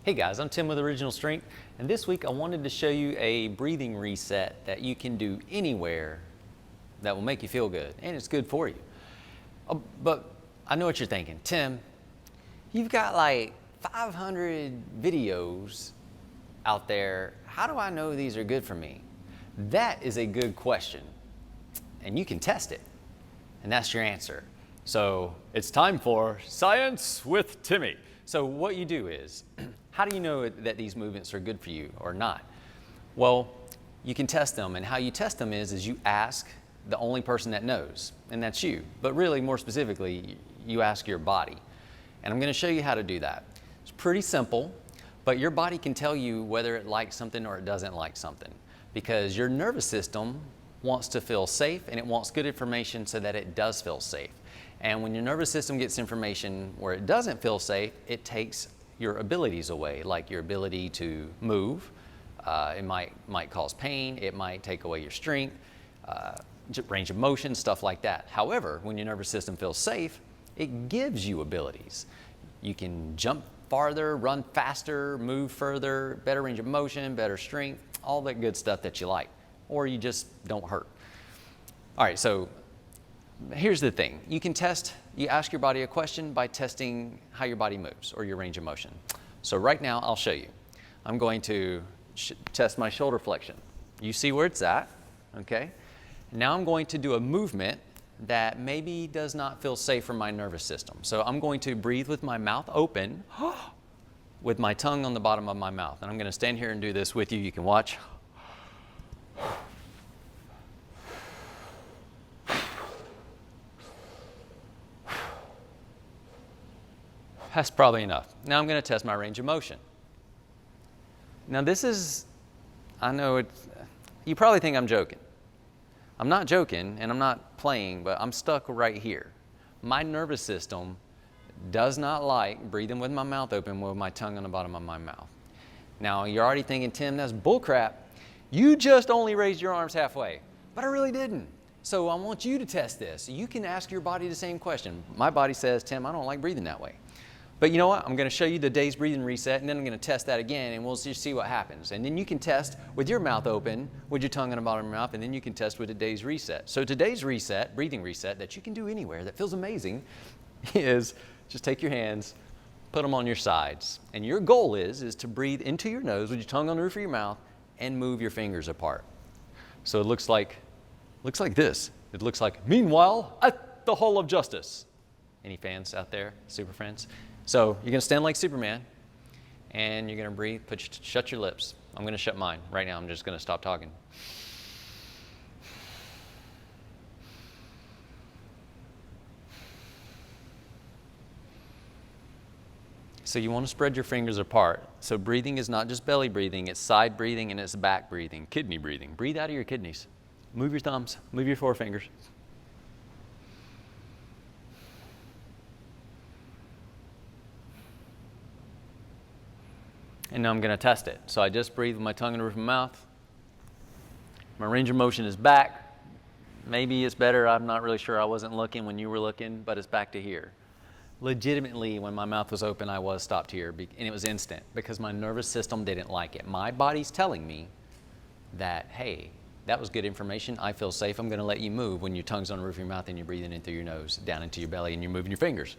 Hey guys, I'm Tim with Original Strength, and this week I wanted to show you a breathing reset that you can do anywhere that will make you feel good, and it's good for you. But I know what you're thinking. Tim, you've got like 500 videos out there. How do I know these are good for me? That is a good question, and you can test it, and that's your answer. So it's time for Science with Timmy. So what you do is, how do you know that these movements are good for you or not? Well, you can test them, and how you test them is you ask the only person that knows, and that's you. But really, more specifically, you ask your body. And I'm gonna show you how to do that. It's pretty simple, but your body can tell you whether it likes something or it doesn't like something, because your nervous system wants to feel safe, and it wants good information so that it does feel safe. And when your nervous system gets information where it doesn't feel safe, it takes your abilities away, like your ability to move. It might cause pain, it might take away your strength, range of motion, stuff like that. However, when your nervous system feels safe, it gives you abilities. You can jump farther, run faster, move further, better range of motion, better strength, all that good stuff that you like, or you just don't hurt. All right, so here's the thing. You ask your body a question by testing how your body moves or your range of motion. So right now, I'll show you. I'm going to test my shoulder flexion. You see where it's at, okay? Now I'm going to do a movement that maybe does not feel safe for my nervous system. So I'm going to breathe with my mouth open, with my tongue on the bottom of my mouth. And I'm gonna stand here and do this with you. You can watch. That's probably enough. Now I'm going to test my range of motion. Now this is, I know you probably think I'm joking. I'm not joking and I'm not playing, but I'm stuck right here. My nervous system does not like breathing with my mouth open with my tongue on the bottom of my mouth. Now you're already thinking, Tim, that's bullcrap. You just only raised your arms halfway, but I really didn't. So I want you to test this. You can ask your body the same question. My body says, Tim, I don't like breathing that way. But you know what? I'm going to show you the day's breathing reset, and then I'm going to test that again, and we'll just see what happens. And then you can test with your mouth open, with your tongue on the bottom of your mouth, and then you can test with the day's reset. So today's reset, breathing reset, that you can do anywhere, that feels amazing, is just take your hands, put them on your sides. And your goal is to breathe into your nose with your tongue on the roof of your mouth and move your fingers apart. So it looks like this. It looks like, meanwhile, at the Hall of Justice. Any fans out there, super friends? So you're going to stand like Superman, and you're going to breathe, shut your lips. I'm going to shut mine right now. I'm just going to stop talking. So you want to spread your fingers apart. So breathing is not just belly breathing, it's side breathing and it's back breathing, kidney breathing. Breathe out of your kidneys. Move your thumbs, move your forefingers. And now I'm going to test it. So I just breathe with my tongue in the roof of my mouth. My range of motion is back. Maybe it's better. I'm not really sure. I wasn't looking when you were looking, but it's back to here. Legitimately, when my mouth was open, I was stopped here, and it was instant because my nervous system didn't like it. My body's telling me that, hey, that was good information. I feel safe. I'm going to let you move when your tongue's on the roof of your mouth and you're breathing in through your nose, down into your belly, and you're moving your fingers.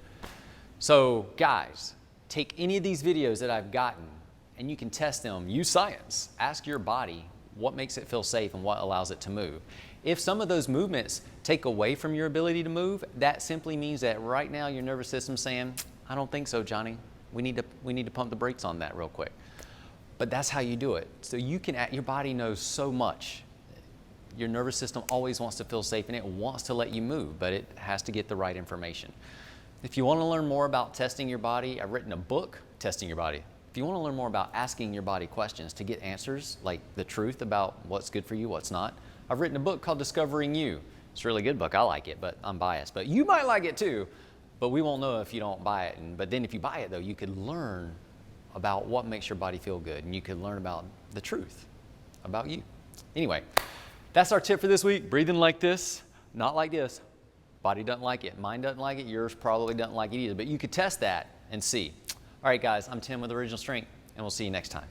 So, guys, take any of these videos that I've gotten, and you can test them. Use science. Ask your body what makes it feel safe and what allows it to move. If some of those movements take away from your ability to move, that simply means that right now your nervous system's saying, I don't think so, Johnny. We need to pump the brakes on that real quick. But that's how you do it. So your body knows so much. Your nervous system always wants to feel safe, and it wants to let you move, but it has to get the right information. If you want to learn more about testing your body, I've written a book, Testing Your Body. If you want to learn more about asking your body questions to get answers, like the truth about what's good for you, what's not, I've written a book called Discovering You. It's a really good book. I like it, but I'm biased. But you might like it too, but we won't know if you don't buy it. But then if you buy it, though, you could learn about what makes your body feel good, and you could learn about the truth about you. Anyway, that's our tip for this week. Breathing like this, not like this. Body doesn't like it. Mine doesn't like it. Yours probably doesn't like it either. But you could test that and see. All right, guys, I'm Tim with Original Strength. and we'll see you next time.